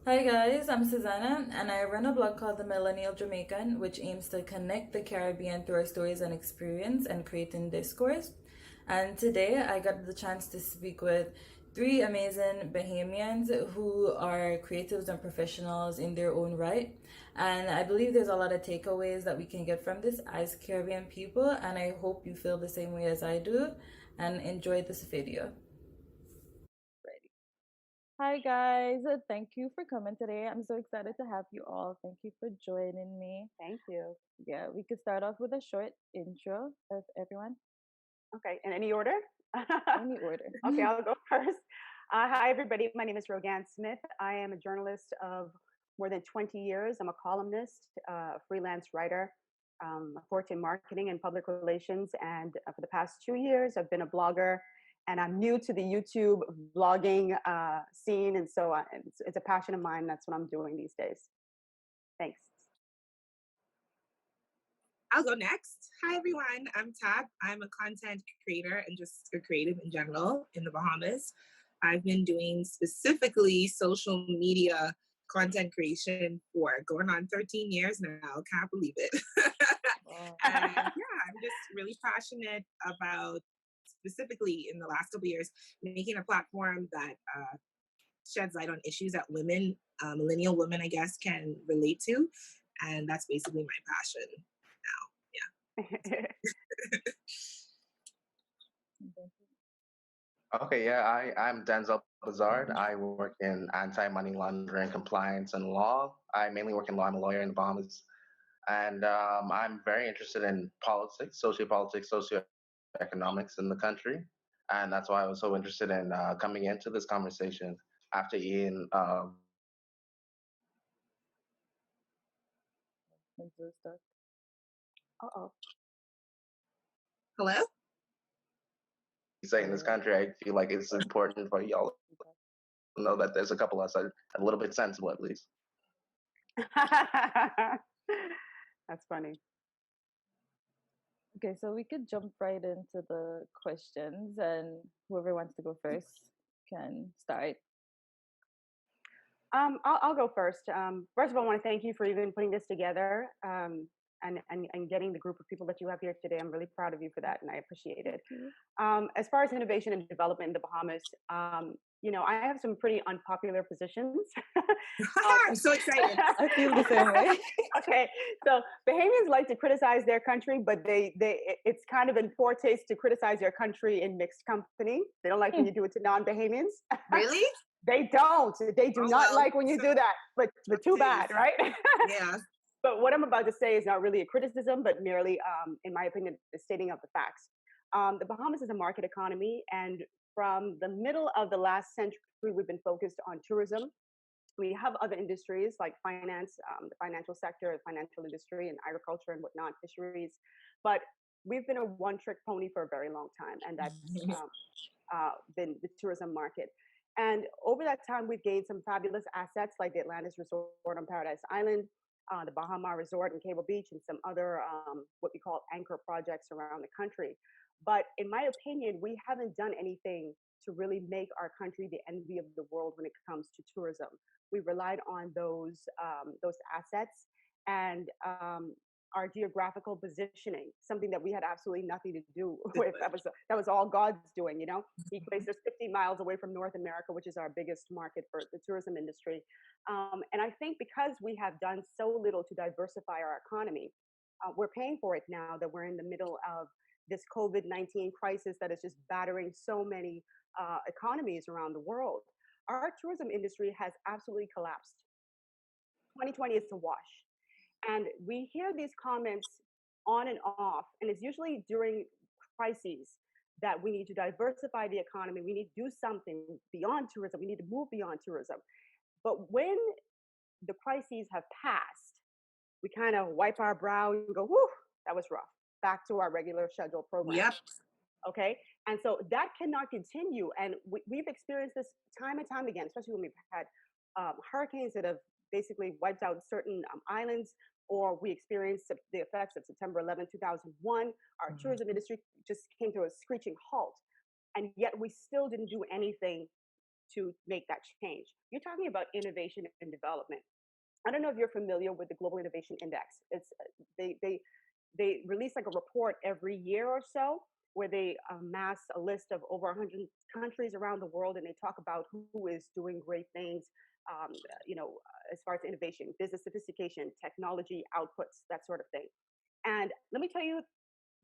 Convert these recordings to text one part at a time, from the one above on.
Hi guys, I'm Susanna and I run a blog called the Millennial Jamaican, which aims to connect the Caribbean through our stories and experience and creating discourse. And today I got the chance to speak with three amazing Bahamians who are creatives and professionals in their own right. And I believe there's a lot of takeaways that we can get from this as Caribbean people, and I hope you feel the same way as I do and enjoy this video. Hi guys, thank you for coming today. I'm so excited to have you all. Thank you for joining me. Thank you. Yeah, we could start off with a short intro of everyone. Okay, in any order? Any order. Okay, I'll go first. Hi, everybody. My name is Rogan Smith. I am a journalist of more than 20 years. I'm a columnist, a freelance writer, a forte in marketing and public relations. And for the past 2 years, I've been a blogger. And I'm new to the YouTube vlogging scene. And so it's a passion of mine. That's what I'm doing these days. Thanks. I'll go next. Hi, everyone. I'm Tab. I'm a content creator and just a creative in general in the Bahamas. I've been doing specifically social media content creation for going on 13 years now. Can't believe it. Wow. And yeah, I'm just really passionate about specifically in the last couple of years making a platform that sheds light on issues that women, millennial women, I guess, can relate to. And that's basically my passion now. Yeah. Okay, yeah, I'm Denzel Bazard. I work in anti-money laundering, compliance, and law. I mainly work in law. I'm a lawyer in the Bahamas, and I'm very interested in politics, sociopolitics, socioeconomics in the country, and that's why I was so interested in coming into this conversation after Ian. Uh-oh. Hello? Say in this country, I feel like it's important for y'all to know that there's a couple of us that are a little bit sensible, at least. That's funny. Okay, so we could jump right into the questions, and whoever wants to go first can start. I'll go first. First of all, I want to thank you for even putting this together and getting the group of people that you have here today. I'm really proud of you for that, and I appreciate it. As far as innovation and development in the Bahamas, I have some pretty unpopular positions. I'm so excited. I feel the same way. Okay, so Bahamians like to criticize their country, but it's kind of in poor taste to criticize your country in mixed company. They don't like when you do it to non-Bahamians. Really? They don't. They do Oh, not well, like when you do that. But too bad, right? Yeah. But what I'm about to say is not really a criticism, but merely, in my opinion, the stating of the facts. The Bahamas is a market economy, and from the middle of the last century, we've been focused on tourism. We have other industries like finance, the financial sector, the financial industry, and agriculture and whatnot, fisheries. But we've been a one-trick pony for a very long time, and that's been the tourism market. And over that time, we've gained some fabulous assets like the Atlantis Resort on Paradise Island, the Bahama Resort in Cable Beach, and some other what we call anchor projects around the country. But in my opinion, we haven't done anything to really make our country the envy of the world when it comes to tourism. We relied on those assets and our geographical positioning, something that we had absolutely nothing to do with. That was all God's doing. He placed us 50 miles away from North America, which is our biggest market for the tourism industry. And I think because we have done so little to diversify our economy, we're paying for it now that we're in the middle of this COVID-19 crisis that is just battering so many economies around the world. Our tourism industry has absolutely collapsed. 2020 is to wash. And we hear these comments on and off, and it's usually during crises that we need to diversify the economy. We need to do something beyond tourism. We need to move beyond tourism. But when the crises have passed, we kind of wipe our brow and go, whew, that was rough. Back to our regular scheduled program. Yep. Okay. And so that cannot continue. And we've experienced this time and time again, especially when we've had hurricanes that have basically wiped out certain islands, or we experienced the effects of September 11, 2001. Our tourism industry just came to a screeching halt. And yet we still didn't do anything to make that change. You're talking about innovation and development. I don't know if you're familiar with the Global Innovation Index. It's they release like a report every year or so where they amass a list of over 100 countries around the world, and they talk about who is doing great things, as far as innovation, business sophistication, technology outputs, that sort of thing. And let me tell you,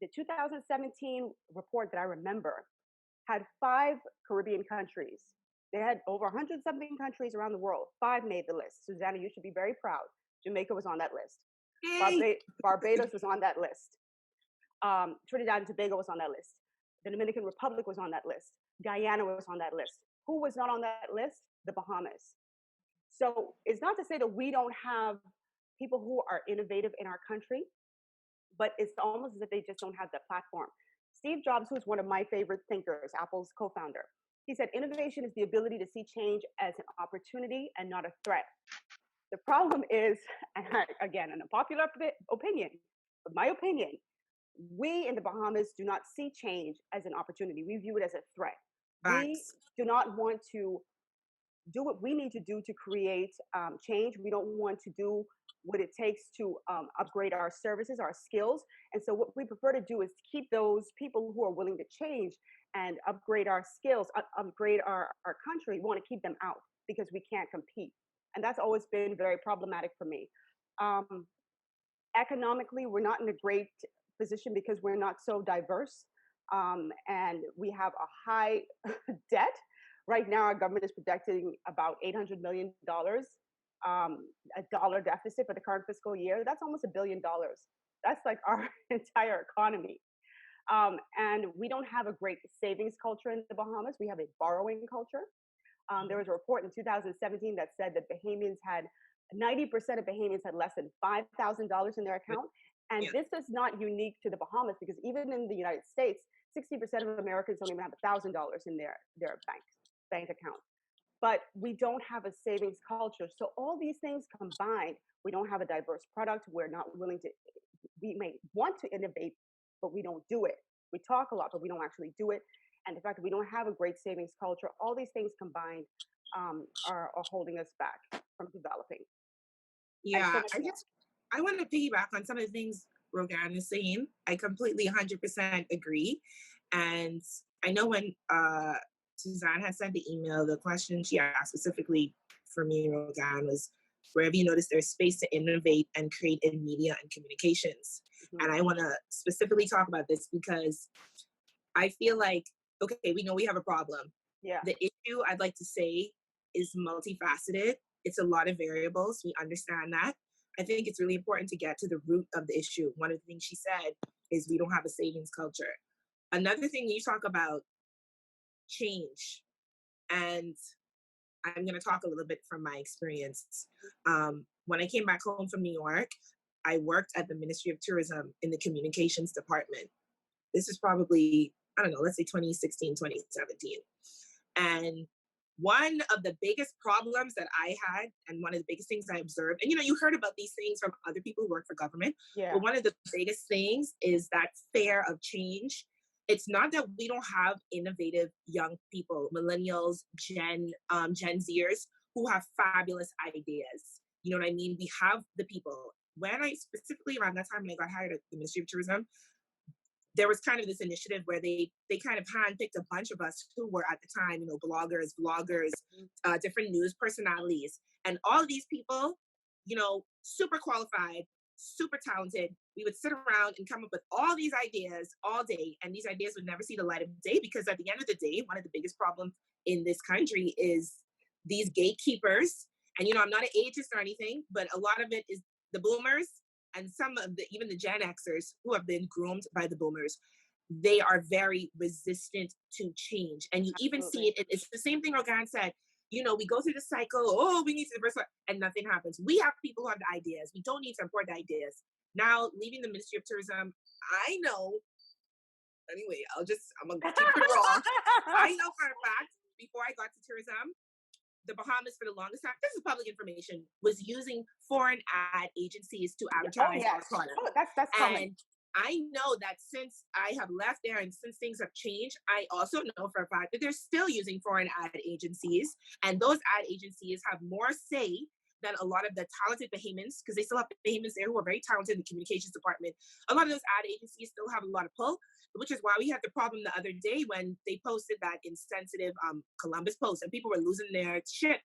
the 2017 report that I remember had 5 Caribbean countries. They had over 100 something countries around the world. 5 made the list. Susanna, you should be very proud. Jamaica was on that list. Barbados was on that list. Trinidad and Tobago was on that list. The Dominican Republic was on that list. Guyana was on that list. Who was not on that list? The Bahamas. So it's not to say that we don't have people who are innovative in our country, but it's almost as if they just don't have that platform. Steve Jobs, who's one of my favorite thinkers, Apple's co-founder, he said, innovation is the ability to see change as an opportunity and not a threat. The problem is, and again, an unpopular opinion, but my opinion, we in the Bahamas do not see change as an opportunity. We view it as a threat. We do not want to do what we need to do to create change. We don't want to do what it takes to upgrade our services, our skills. And so what we prefer to do is keep those people who are willing to change and upgrade our skills, upgrade our country. We want to keep them out because we can't compete. And that's always been very problematic for me. Economically, we're not in a great position because we're not so diverse. And we have a high debt. Right now, our government is projecting about $800 million, a dollar deficit for the current fiscal year. That's almost $1 billion. That's like our entire economy. And we don't have a great savings culture in the Bahamas. We have a borrowing culture. There was a report in 2017 that said that 90% of Bahamians had less than $5,000 in their account. And this is not unique to the Bahamas, because even in the United States, 60% of Americans don't even have $1,000 in their bank account. But we don't have a savings culture. So all these things combined, we don't have a diverse product. We're not willing to, we may want to innovate, but we don't do it. We talk a lot, but we don't actually do it. And the fact that we don't have a great savings culture, all these things combined are holding us back from developing. Yeah, I want to piggyback on some of the things Rogan is saying. I completely 100% agree. And I know when Suzanne had sent the email, the question she asked specifically for me, Rogan, was, wherever you notice there's space to innovate and create in media and communications. Mm-hmm. And I want to specifically talk about this because I feel like, okay, we know we have a problem. Yeah. The issue, I'd like to say, is multifaceted. It's a lot of variables. We understand that. I think it's really important to get to the root of the issue. One of the things she said is we don't have a savings culture. Another thing, you talk about change, and I'm going to talk a little bit from my experience. When I came back home from New York, I worked at the Ministry of Tourism in the communications department. This is probably, I don't know, let's say 2016, 2017. And one of the biggest problems that I had, and one of the biggest things I observed, and you heard about these things from other people who work for government, but one of the biggest things is that fear of change. It's not that we don't have innovative young people, millennials, Gen Zers, who have fabulous ideas. You know what I mean? We have the people. When I specifically, around that time when I got hired at the Ministry of Tourism, there was kind of this initiative where they kind of handpicked a bunch of us who were at the time, bloggers, vloggers, different news personalities. And all of these people, super qualified, super talented. We would sit around and come up with all these ideas all day. And these ideas would never see the light of day, because at the end of the day, one of the biggest problems in this country is these gatekeepers. And, I'm not an ageist or anything, but a lot of it is the boomers. And some of even the Gen Xers who have been groomed by the boomers, they are very resistant to change. And you even see it. It's the same thing Rogan said. We go through the cycle. We need to diversify, and nothing happens. We have people who have the ideas. We don't need to import the ideas. Now, leaving the Ministry of Tourism, I know. Anyway, I'm gonna keep it raw. I know for a fact, before I got to tourism, the Bahamas, for the longest time, this is public information, was using foreign ad agencies to advertise our product. That's common. I know that since I have left there and since things have changed, I also know for a fact that they're still using foreign ad agencies. And those ad agencies have more say than a lot of the talented Bahamians, because they still have Bahamians there who are very talented in the communications department. A lot of those ad agencies still have a lot of pull, which is why we had the problem the other day when they posted that insensitive Columbus post and people were losing their shit.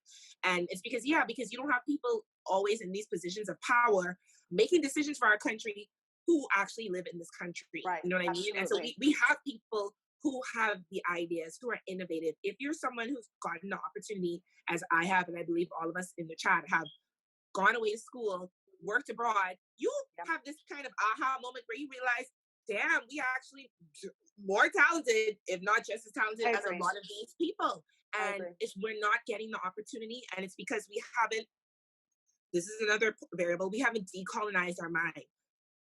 And it's because you don't have people always in these positions of power making decisions for our country who actually live in this country. Right. You know what I mean? And so we have people who have the ideas, who are innovative. If you're someone who's gotten the opportunity, as I have, and I believe all of us in the chat have gone away to school, worked abroad, you have this kind of aha moment where you realize, damn, we actually more talented, if not just as talented as a lot of these people. And we're not getting the opportunity, and it's because we haven't, this is another variable, we haven't decolonized our mind.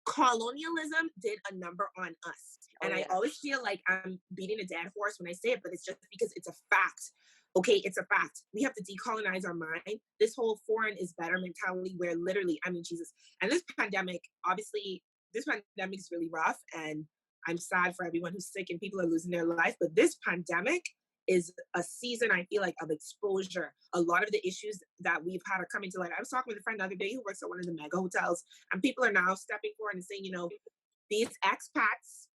Colonialism did a number on us. And I always feel like I'm beating a dead horse when I say it, but it's just because it's a fact. Okay, it's a fact. We have to decolonize our mind. This whole foreign is better mentality where literally, I mean, Jesus. And this pandemic, obviously, this pandemic is really rough. And I'm sad for everyone who's sick and people are losing their life. But this pandemic is a season, I feel like, of exposure. A lot of the issues that we've had are coming to light. I was talking with a friend the other day who works at one of the mega hotels, and people are now stepping forward and saying, you know, these expats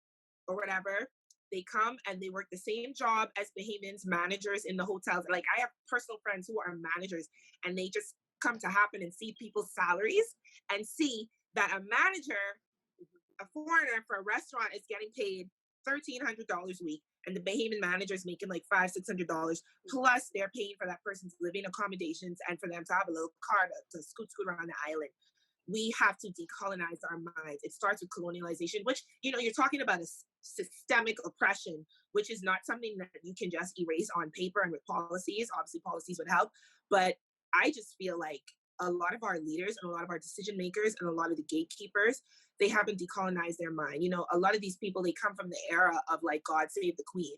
or whatever, they come and they work the same job as Bahamians, managers in the hotels. Like, I have personal friends who are managers, and they just come to happen and see people's salaries and see that a manager, a foreigner for a restaurant, is getting paid $1,300 a week, and the Bahamian manager is making like $500-$600. Plus, they're paying for that person's living accommodations and for them to have a little car to scoot around the island. We have to decolonize our minds. It starts with colonialization, which, you know, you're talking about a systemic oppression, which is not something that you can just erase on paper and with policies. Obviously, policies would help, but I just feel like a lot of our leaders and a lot of our decision makers and a lot of the gatekeepers, they haven't decolonized their mind. You know, a lot of these people, they come from the era of like, God save the Queen.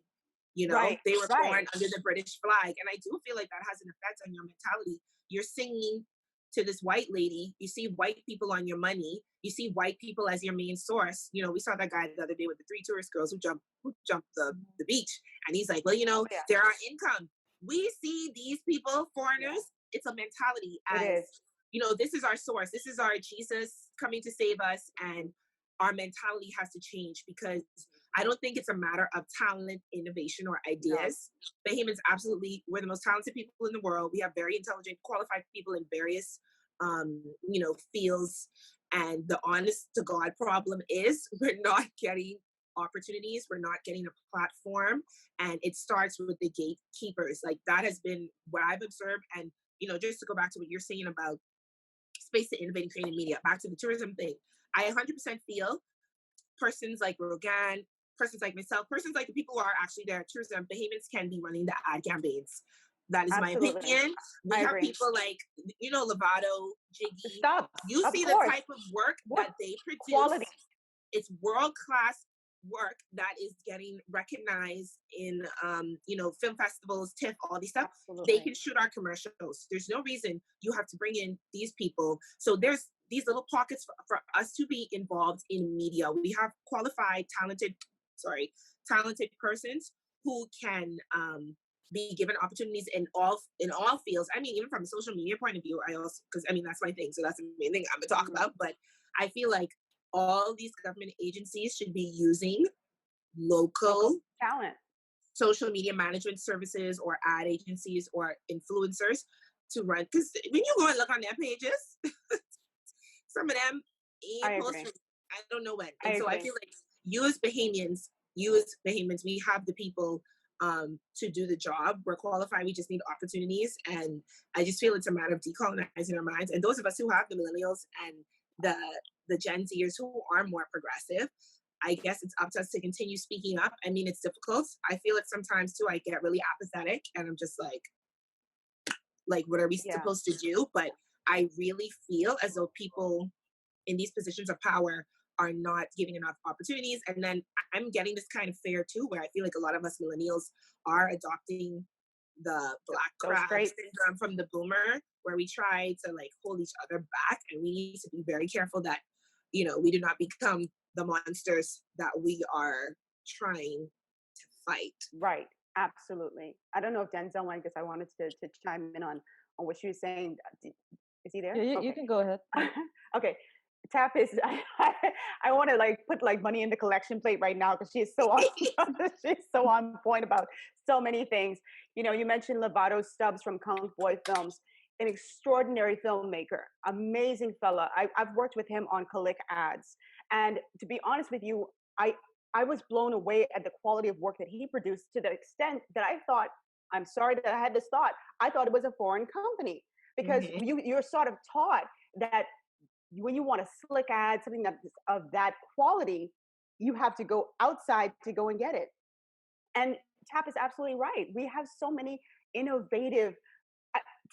You know, they were born under the British flag. And I do feel like that has an effect on your mentality. You're singing to this white lady. You see white people on your money. You see white people as your main source. You know, we saw that guy the other day with the 3 tourist girls who jumped the beach. And he's like, well, you know, they're our income. We see these people, foreigners, it's a mentality as, you know, this is our source. This is our Jesus coming to save us. And our mentality has to change, because I don't think it's a matter of talent, innovation, or ideas. No. Bahamians, absolutely, we're the most talented people in the world. We have very intelligent, qualified people in various, you know, fields. And the honest to God problem is we're not getting opportunities. We're not getting a platform. And it starts with the gatekeepers. Like, that has been what I've observed. And, you know, just to go back to what you're saying about space to innovate and create media, back to the tourism thing, I 100% feel persons like Rogan, persons like myself, persons like the people who are actually there at tourism, Bahamians can be running the ad campaigns. That is my opinion. We have people like, you know, Lovato, Jiggy. You see the type of work that they produce. Quality. It's world-class work that is getting recognized in, you know, film festivals, TIFF, all these stuff. Absolutely. They can shoot our commercials. There's no reason you have to bring in these people. So there's these little pockets for us to be involved in media. We have qualified, talented persons who can be given opportunities in all fields. I mean, even from a social media point of view, I also, because I mean, that's my thing. So that's the main thing I'm gonna talk about. But I feel like all these government agencies should be using local talent, social media management services or ad agencies or influencers to run. Because when you go and look on their pages, some of them ain't posting. I don't know when. And so I feel like you as Bahamians, we have the people to do the job. We're qualified. We just need opportunities. And I just feel it's a matter of decolonizing our minds. And those of us who have the millennials and the Gen Zers who are more progressive, I guess it's up to us to continue speaking up. I mean, it's difficult. I feel it sometimes too. I get really apathetic and I'm just like, what are we supposed to do? But I really feel as though people in these positions of power are not giving enough opportunities. And then I'm getting this kind of fear too, where I feel like a lot of us millennials are adopting the black crab syndrome from the boomer, where we try to like hold each other back. And we need to be very careful that, you know, we do not become the monsters that we are trying to fight. Right. Absolutely. I don't know if Denzel wanted, because I wanted to chime in on what she was saying. Is he there? Yeah, you Okay. can go ahead. Okay. Tap is I want to like put like money in the collection plate right now, because she's so on she's so on point about so many things. You know, you mentioned Lovato Stubbs from Kung Boy Films, an extraordinary filmmaker, amazing fella. I've worked with him on Click ads, and to be honest with you, I was blown away at the quality of work that he produced, to the extent that I thought, I'm sorry that I had this thought, I thought it was a foreign company, because you're sort of taught that when you want a slick ad, something that of that quality, you have to go outside to go and get it. And Tap is absolutely right. We have so many innovative.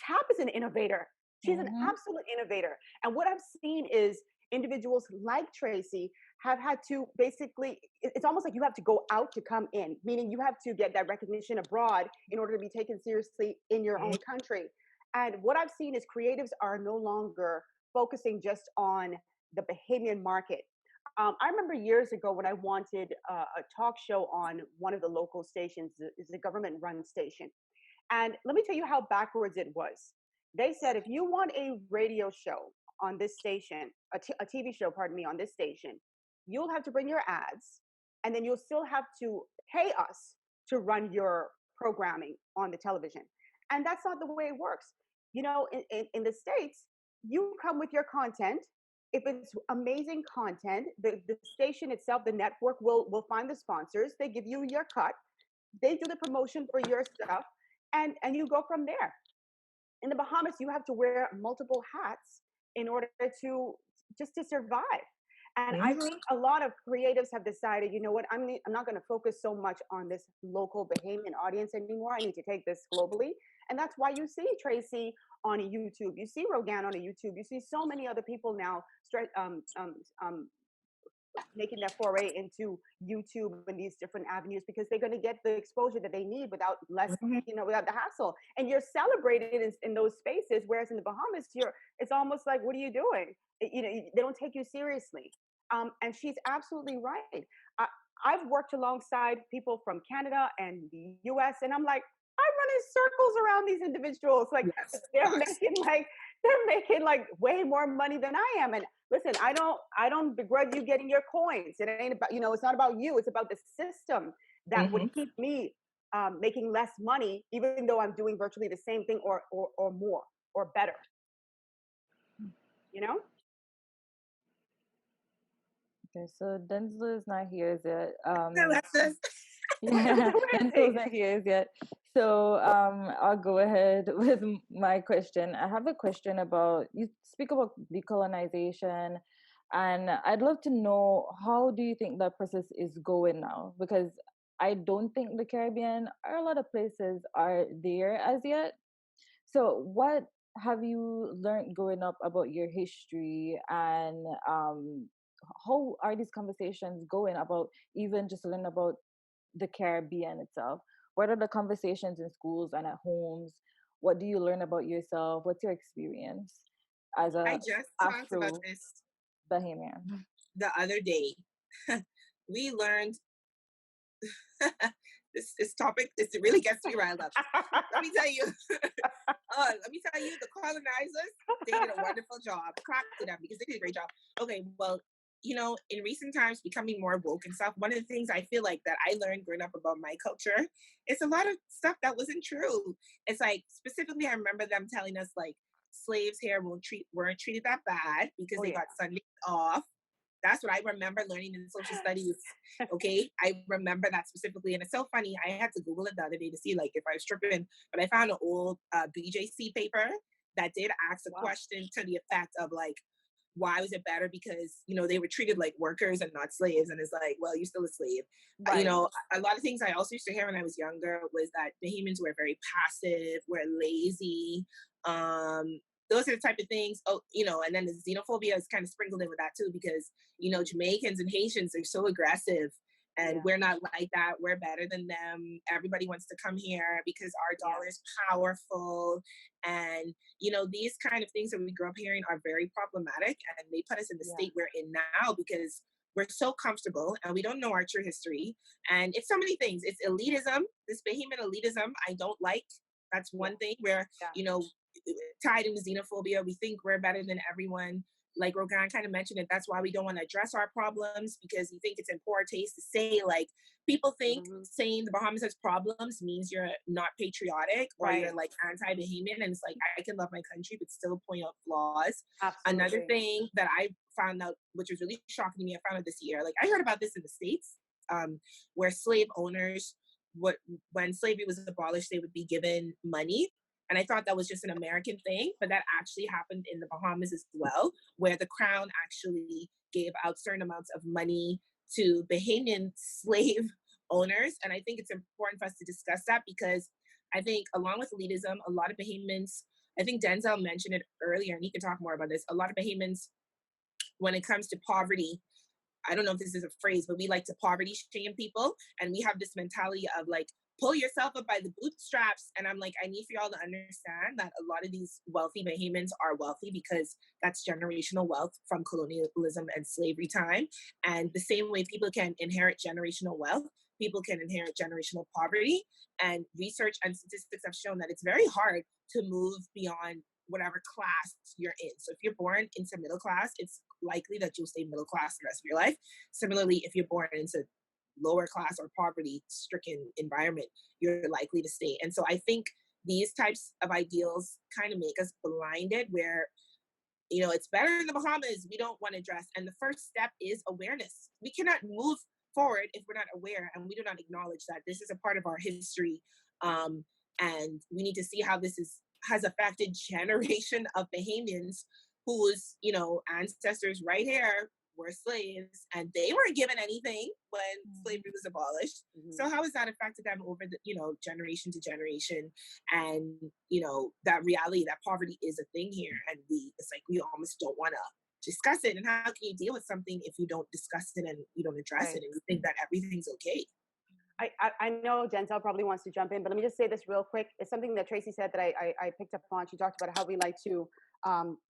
Tap is an innovator. She's an absolute innovator. And what I've seen is individuals like Tracy have had to basically, it's almost like you have to go out to come in, meaning you have to get that recognition abroad in order to be taken seriously in your own country. And what I've seen is creatives are no longer focusing just on the Bahamian market. I remember years ago when I wanted a talk show on one of the local stations. It's a government-run station. And let me tell you how backwards it was. They said, if you want a radio show on this station, a TV show, pardon me, on this station, you'll have to bring your ads, and then you'll still have to pay us to run your programming on the television. And that's not the way it works. You know, in the States, you come with your content. If it's amazing content, the station itself, the network will find the sponsors. They give you your cut. They do the promotion for your stuff, and you go from there. In the Bahamas, you have to wear multiple hats in order to just to survive. And I think a lot of creatives have decided, you know what, I'm not going to focus so much on this local Bahamian audience anymore. I need to take this globally. And that's why you see Tracy on YouTube. You see Rogan on a YouTube. You see so many other people now making that foray into YouTube and these different avenues, because they're going to get the exposure that they need without without the hassle. And you're celebrated in those spaces, whereas in the Bahamas, it's almost like, what are you doing? You know, they don't take you seriously. And she's absolutely right. I've worked alongside people from Canada and the US, and I'm like, I run in circles around these individuals. Like, they're making like way more money than I am. And listen, I don't begrudge you getting your coins. It ain't about, it's not about you. It's about the system that would keep me making less money, even though I'm doing virtually the same thing or more or better. You know? Okay, so Denzel is not here as yet. Yeah, Denzel's not here as yet. So I'll go ahead with my question. I have a question about, you speak about decolonization, and I'd love to know, how do you think that process is going now? Because I don't think the Caribbean or a lot of places are there as yet. So what have you learned growing up about your history, and how are these conversations going about even just learning about the Caribbean itself? What are the conversations in schools and at homes? What do you learn about yourself? What's your experience as a I just talked about this Bahamian? the other day. We learned this topic. This really gets me riled up. Let me tell you. The colonizers, they did a wonderful job. Clap to them, because they did a great job. Okay, well, in recent times, becoming more woke and stuff, one of the things I feel like that I learned growing up about my culture, it's a lot of stuff that wasn't true. It's like, specifically, I remember them telling us, like, slaves here weren't treated that bad because they got Sundays off. That's what I remember learning in social studies. Okay, I remember that specifically, and it's so funny. I had to Google it the other day to see, like, if I was tripping, but I found an old BJC paper that did ask a question to the effect of, like, why was it better? Because they were treated like workers and not slaves, and it's like, well, you're still a slave. Right. A lot of things I also used to hear when I was younger was that Bahamians were very passive, were lazy. Those are the type of things. And then the xenophobia is kind of sprinkled in with that too, because Jamaicans and Haitians are so aggressive, and we're not like that. We're better than them. Everybody wants to come here because our dollar is powerful, and these kind of things that we grew up hearing are very problematic, and they put us in the state we're in now because we're so comfortable and we don't know our true history. And it's so many things. It's elitism, this Bahamian elitism I don't like. That's one thing where, Yeah. you know, tied into xenophobia, we think we're better than everyone. Like Rogan kind of mentioned it, that's why we don't want to address our problems, because you think it's in poor taste to say, like, people think saying the Bahamas has problems means you're not patriotic or you're like anti-Bahamian. And it's like, I can love my country, but still point out flaws. Absolutely. Another thing that I found out, which was really shocking to me, I found out this year, like I heard about this in the States, where slave owners, when slavery was abolished, they would be given money. And I thought that was just an American thing, but that actually happened in the Bahamas as well, where the crown actually gave out certain amounts of money to Bahamian slave owners. And I think it's important for us to discuss that, because I think along with elitism, a lot of Bahamians, I think Denzel mentioned it earlier, and he can talk more about this, a lot of Bahamians, when it comes to poverty, I don't know if this is a phrase, but we like to poverty shame people. And we have this mentality of like, pull yourself up by the bootstraps. And I'm like, I need for y'all to understand that a lot of these wealthy Bahamians are wealthy because that's generational wealth from colonialism and slavery time. And the same way people can inherit generational wealth, people can inherit generational poverty. And research and statistics have shown that it's very hard to move beyond whatever class you're in. So if you're born into middle class, it's likely that you'll stay middle class the rest of your life. Similarly, if you're born into lower class or poverty stricken environment, you're likely to stay. And so I think these types of ideals kind of make us blinded, where, you know, it's better in the Bahamas, we don't want to address. And the first step is awareness. We cannot move forward if we're not aware and we do not acknowledge that this is a part of our history. And we need to see how this has affected generation of Bahamians whose, you know, ancestors right here were slaves, and they weren't given anything when slavery was abolished. So how has that affected them over the, you know, generation to generation? And, you know, that reality that poverty is a thing here, and it's like we almost don't want to discuss it. And how can you deal with something if you don't discuss it and you don't address it and you think that everything's okay? I know Denzel probably wants to jump in, but let me just say this real quick. It's something that Tracy said that I picked up on. She talked about how we like to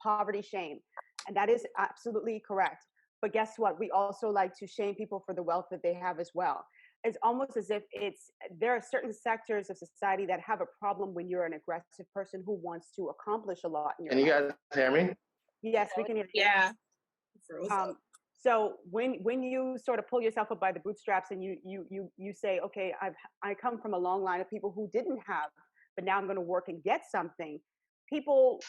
poverty shame, and that is absolutely correct. But guess what? We also like to shame people for the wealth that they have as well. It's almost as if there are certain sectors of society that have a problem when you're an aggressive person who wants to accomplish a lot in your Can you life. guys hear me? Yes, we can hear you. Yeah. So when you sort of pull yourself up by the bootstraps and you say, okay, I come from a long line of people who didn't have, but now I'm going to work and get something. People,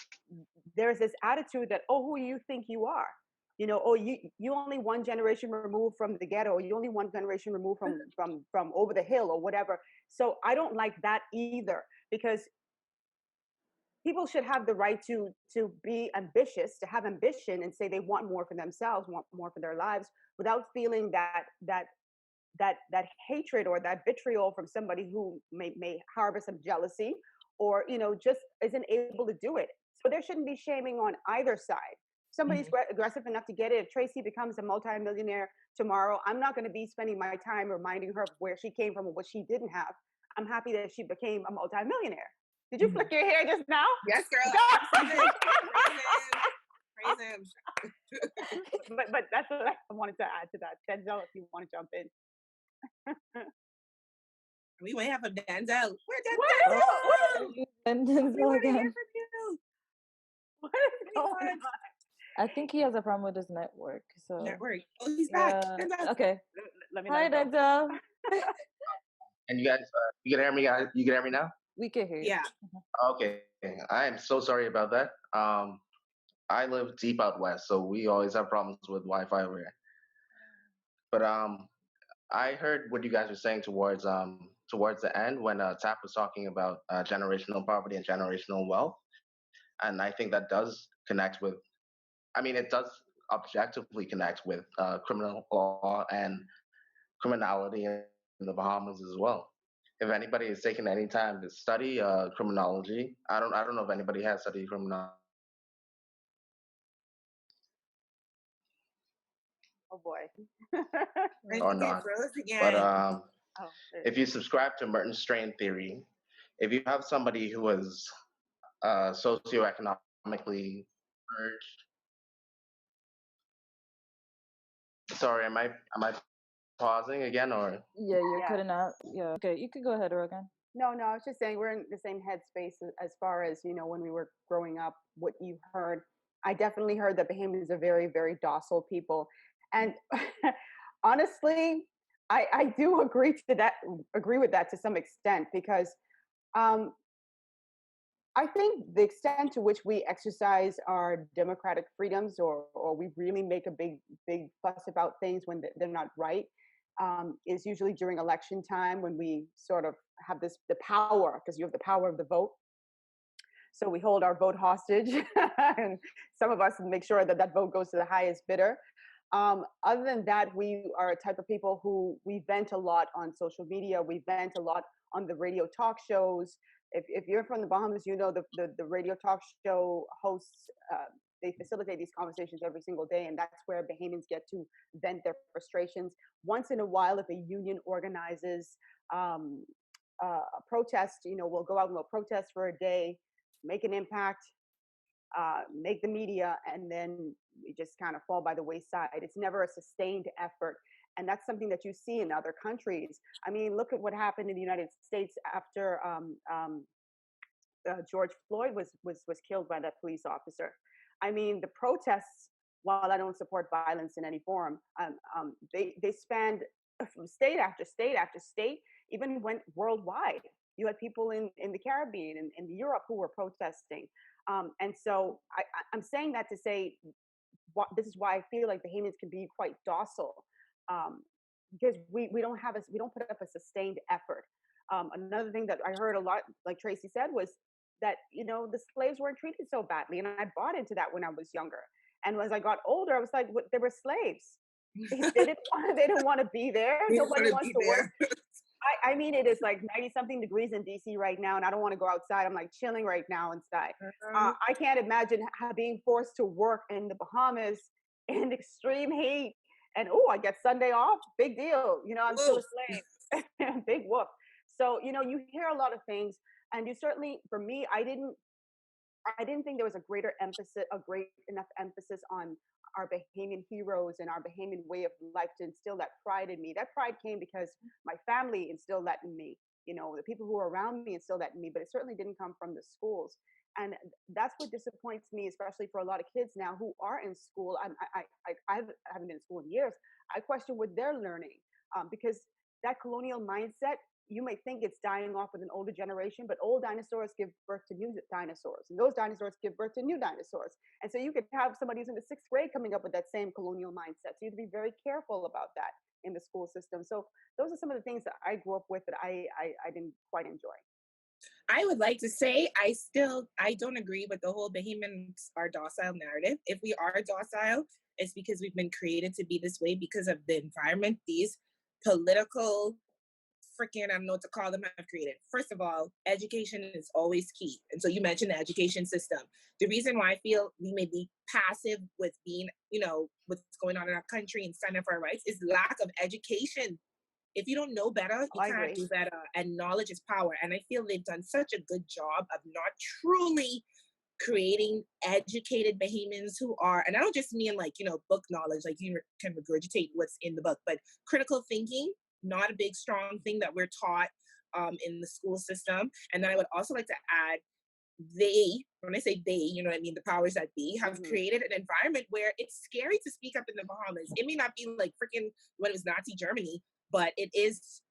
there's this attitude that, oh, who you think you are? You know, oh, you only one generation removed from the ghetto, or you only one generation removed from over the hill or whatever. So I don't like that either, because people should have the right to be ambitious, to have ambition and say they want more for themselves, want more for their lives, without feeling that hatred or that vitriol from somebody who may harbor some jealousy, or, you know, just isn't able to do it. So there shouldn't be shaming on either side. Somebody's aggressive enough to get it. If Tracy becomes a multimillionaire tomorrow, I'm not going to be spending my time reminding her where she came from or what she didn't have. I'm happy that she became a multimillionaire. Did you flick your hair just now? Yes, girl. Praise him. But that's what I wanted to add to that. Denzel, if you want to jump in. We might have a Denzel. And Denzel again. What is going on? I think he has a problem with his network. So Network. Oh, he's back. Okay. Let me Hi, Denzel. And you guys, you can hear me, guys? You can hear me now? We can hear you. Yeah. Okay. I am so sorry about that. I live deep out west, so we always have problems with Wi-Fi over here. But I heard what you guys were saying towards the end when Tap was talking about generational poverty and generational wealth, and I think that does connect with. I mean, it does objectively connect with criminal law and criminality in the Bahamas as well. If anybody has taken any time to study criminology, I don't know if anybody has studied criminology. Oh boy. Or not. But if you subscribe to Merton's strain theory, if you have somebody who is socioeconomically urged Sorry, am I pausing again or? Yeah, you're Yeah. cutting out. Yeah. Okay, you can go ahead, Rogan. No, I was just saying we're in the same headspace as far as, when we were growing up, what you heard. I definitely heard that Bahamians are very, very docile people. And honestly, I do agree with that to some extent because um, I think the extent to which we exercise our democratic freedoms, or we really make a big fuss about things when they're not right, is usually during election time when we sort of have the power, because you have the power of the vote. So we hold our vote hostage, and some of us make sure that that vote goes to the highest bidder. Other than that, we are a type of people who we vent a lot on social media. We vent a lot on the radio talk shows. If you're from the Bahamas, you know the radio talk show hosts. They facilitate these conversations every single day, and that's where Bahamians get to vent their frustrations. Once in a while, if a union organizes a protest, we'll go out and we'll protest for a day, make an impact, make the media, and then we just kind of fall by the wayside. It's never a sustained effort. And that's something that you see in other countries. I mean, look at what happened in the United States after George Floyd was killed by that police officer. I mean, the protests, while I don't support violence in any form, they spanned from state after state after state, even went worldwide. You had people in the Caribbean and in Europe who were protesting. And so I'm saying that to say this is why I feel like Bahamians can be quite docile, because we don't put up a sustained effort. Another thing that I heard a lot, like Tracy said, was that the slaves weren't treated so badly, and I bought into that when I was younger. And as I got older, I was like, they were slaves. They didn't want to be there. Nobody wants to work. I mean, it is like 90 something degrees in DC right now, and I don't want to go outside. I'm like chilling right now inside. I can't imagine being forced to work in the Bahamas in extreme heat. And I get Sunday off. Big deal. I'm still a slave. Big whoop. So, you hear a lot of things, and you certainly, for me, I didn't think there was a great enough emphasis on our Bahamian heroes and our Bahamian way of life to instill that pride in me. That pride came because my family instilled that in me. The people who were around me instilled that in me, but it certainly didn't come from the schools. And that's what disappoints me, especially for a lot of kids now who are in school. I haven't been in school in years. I question what they're learning, because that colonial mindset, you may think it's dying off with an older generation, but old dinosaurs give birth to new dinosaurs, and those dinosaurs give birth to new dinosaurs. And so you could have somebody who's in the 6th grade coming up with that same colonial mindset. So you have to be very careful about that in the school system. So those are some of the things that I grew up with that I didn't quite enjoy. I would like to say I don't agree with the whole Bahamians are docile narrative. If we are docile, it's because we've been created to be this way because of the environment these political freaking, I don't know what to call them, have created. First of all, education is always key. And so you mentioned the education system. The reason why I feel we may be passive with being, what's going on in our country and standing up for our rights is lack of education. If you don't know better, you can't do better. And knowledge is power. And I feel they've done such a good job of not truly creating educated Bahamians who are, and I don't just mean like, book knowledge, like you can regurgitate what's in the book, but critical thinking, not a big, strong thing that we're taught in the school system. And then I would also like to add, when I say they, the powers that be have created an environment where it's scary to speak up in the Bahamas. It may not be like freaking when it was Nazi Germany, but it is,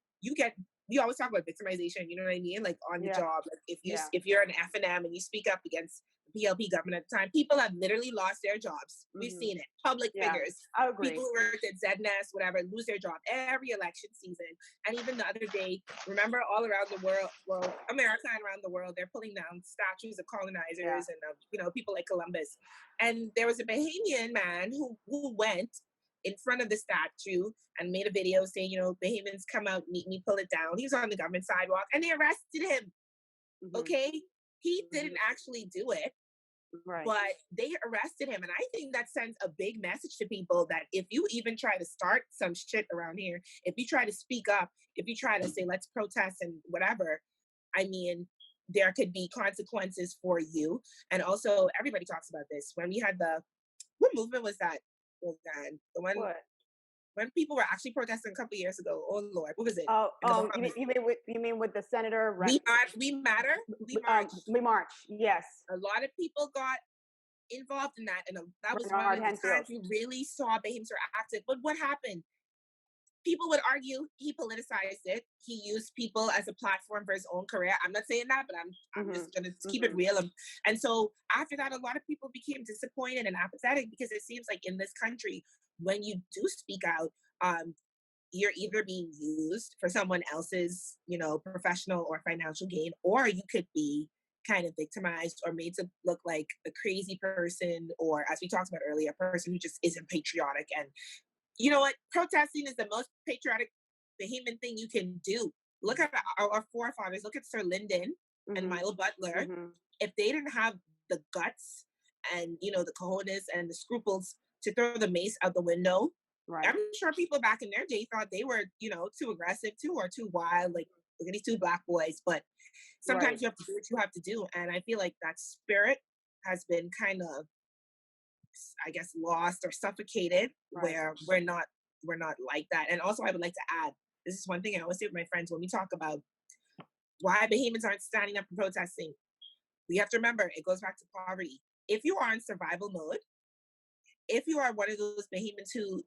we always talk about victimization, you know what I mean? Like on the job, like if you're an F&M and you speak up against the PLP government at the time, people have literally lost their jobs. We've seen it. Public figures, I agree. People who worked at ZNS, whatever, lose their job every election season. And even the other day, remember all around the world, well, America and around the world, they're pulling down statues of colonizers and of, people like Columbus. And there was a Bahamian man who went in front of the statue and made a video saying, Bahamians come out, meet me, pull it down. He was on the government sidewalk and they arrested him. Okay? He didn't actually do it, but they arrested him. And I think that sends a big message to people that if you even try to start some shit around here, if you try to speak up, if you try to say, let's protest and whatever, I mean, there could be consequences for you. And also, everybody talks about this. When we had what movement was that? The one, when people were actually protesting a couple of years ago. Oh Lord, what was it? Oh, In the you mean with the senator? We matter. We march. We march. Yes. A lot of people got involved in that, and that was Bernard one of the Henfield. times we really saw Bahamians were active. But what happened? People would argue he politicized it. He used people as a platform for his own career. I'm not saying that, but I'm just gonna keep it real. And so after that, a lot of people became disappointed and apathetic because it seems like in this country, when you do speak out, you're either being used for someone else's, professional or financial gain, or you could be kind of victimized or made to look like a crazy person, or as we talked about earlier, a person who just isn't patriotic. And you know what? Protesting is the most patriotic Bahamian thing you can do. Look at our forefathers. Look at Sir Lyndon and Milo Butler. If they didn't have the guts and, the cojones and the scruples to throw the mace out the window, right. I'm sure people back in their day thought they were, too aggressive too, or too wild. Like, look at these two Black boys. But sometimes you have to do what you have to do. And I feel like that spirit has been kind of, I guess, lost or suffocated, where we're not like that. And also I would like to add, this is one thing I always say with my friends when we talk about why Bahamians aren't standing up and protesting. We have to remember, it goes back to poverty. If you are in survival mode, if you are one of those Bahamians who,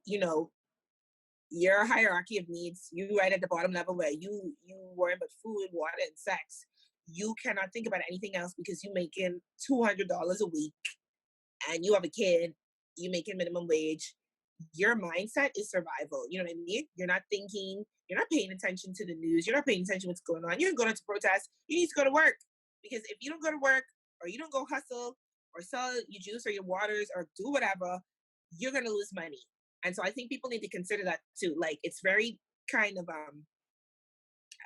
your hierarchy of needs, you right at the bottom level where you worry about food, water, and sex, you cannot think about anything else because you're making $200 a week and you have a kid, you making minimum wage, your mindset is survival. You know what I mean? You're not thinking, you're not paying attention to the news, you're not paying attention to what's going on. You're going to protest, you need to go to work. Because if you don't go to work, or you don't go hustle, or sell your juice or your waters, or do whatever, you're going to lose money. And so I think people need to consider that too. Like, it's very kind of,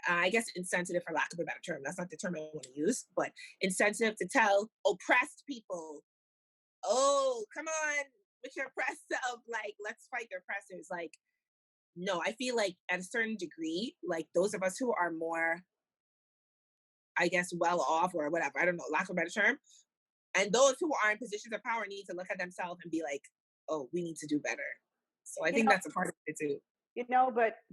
I guess, insensitive, for lack of a better term. That's not the term I want to use, but insensitive to tell oppressed people, oh, come on with your oppressed self, like, let's fight the oppressors. Like, no, I feel like at a certain degree, like, those of us who are more, I guess, well off or whatever, I don't know, lack of a better term, and those who are in positions of power need to look at themselves and be like, oh, we need to do better. So I think that's a part of it too.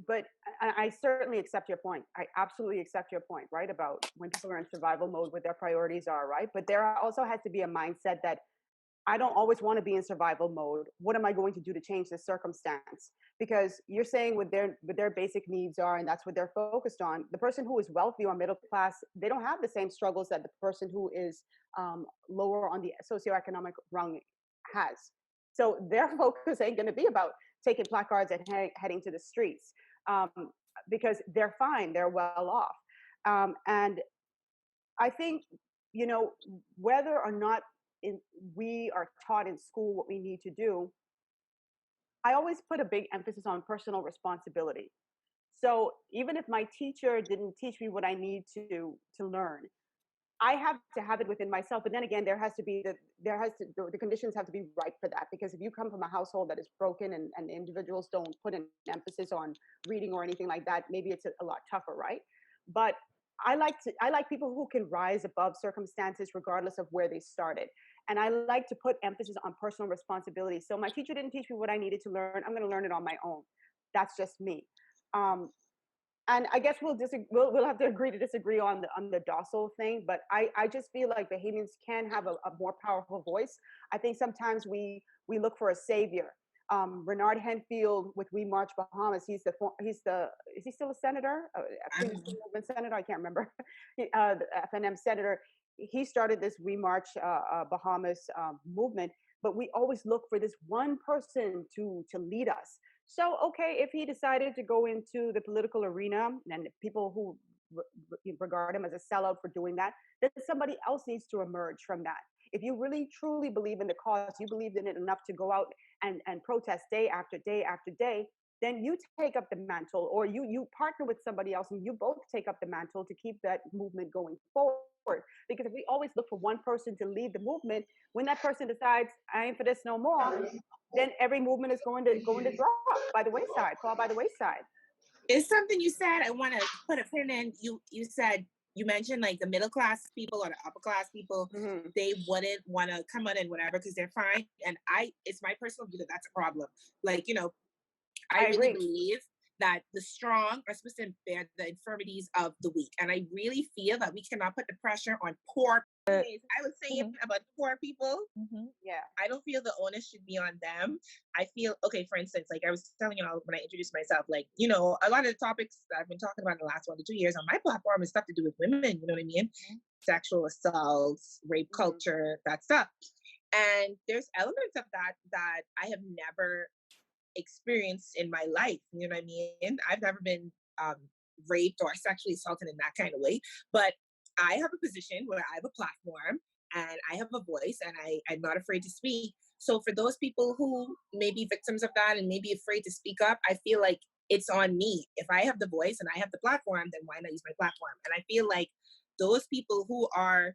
But I certainly accept your point. I absolutely accept your point, right? About when people are in survival mode, what their priorities are, right? But there also has to be a mindset that I don't always want to be in survival mode. What am I going to do to change this circumstance? Because you're saying what their basic needs are, and that's what they're focused on. The person who is wealthy or middle class, they don't have the same struggles that the person who is lower on the socioeconomic rung has. So their focus ain't going to be about taking placards and heading to the streets, because they're fine, they're well off. And I think, whether or not we are taught in school what we need to do, I always put a big emphasis on personal responsibility. So even if my teacher didn't teach me what I need to learn, I have to have it within myself. But then again, the conditions have to be right for that. Because if you come from a household that is broken and individuals don't put an emphasis on reading or anything like that, maybe it's a lot tougher, right? But I like people who can rise above circumstances regardless of where they started. And I like to put emphasis on personal responsibility. So my teacher didn't teach me what I needed to learn. I'm going to learn it on my own. That's just me. And I guess we'll have to agree to disagree on the docile thing. But I just feel like Bahamians can have a more powerful voice. I think sometimes we look for a savior. Bernard Henfield with We March Bahamas. Is he still a senator? Movement senator? I can't remember. The FNM senator. He started this We March Bahamas movement. But we always look for this one person to lead us. So, okay, if he decided to go into the political arena, and people who regard him as a sellout for doing that, then somebody else needs to emerge from that. If you really truly believe in the cause, you believe in it enough to go out and protest day after day after day, then you take up the mantle, or you partner with somebody else and you both take up the mantle to keep that movement going forward. Because if we always look for one person to lead the movement, when that person decides, I ain't for this no more, then every movement is going to drop by the wayside, fall by the wayside. It's something you said, I want to put a pin in. You said, you mentioned like the middle class people or the upper class people, they wouldn't want to come out and whatever because they're fine. And it's my personal view that that's a problem. Like, I really agree. believe that the strong are supposed to bear the infirmities of the weak. And I really feel that we cannot put the pressure on poor people. I was saying about poor people. Yeah. I don't feel the onus should be on them. I feel, okay, for instance, like I was telling y'all when I introduced myself, like, you know, a lot of the topics that I've been talking about in the last 1 to 2 years on my platform is stuff to do with women, you know what I mean? Sexual assaults, rape culture, that stuff. And there's elements of that that I have never experienced in my life, you know what I mean? I've never been raped or sexually assaulted in that kind of way, but I have a position where I have a platform and I have a voice and I'm not afraid to speak. So for those people who may be victims of that and may be afraid to speak up, I feel like it's on me. If I have the voice and I have the platform, then why not use my platform? And I feel like those people who are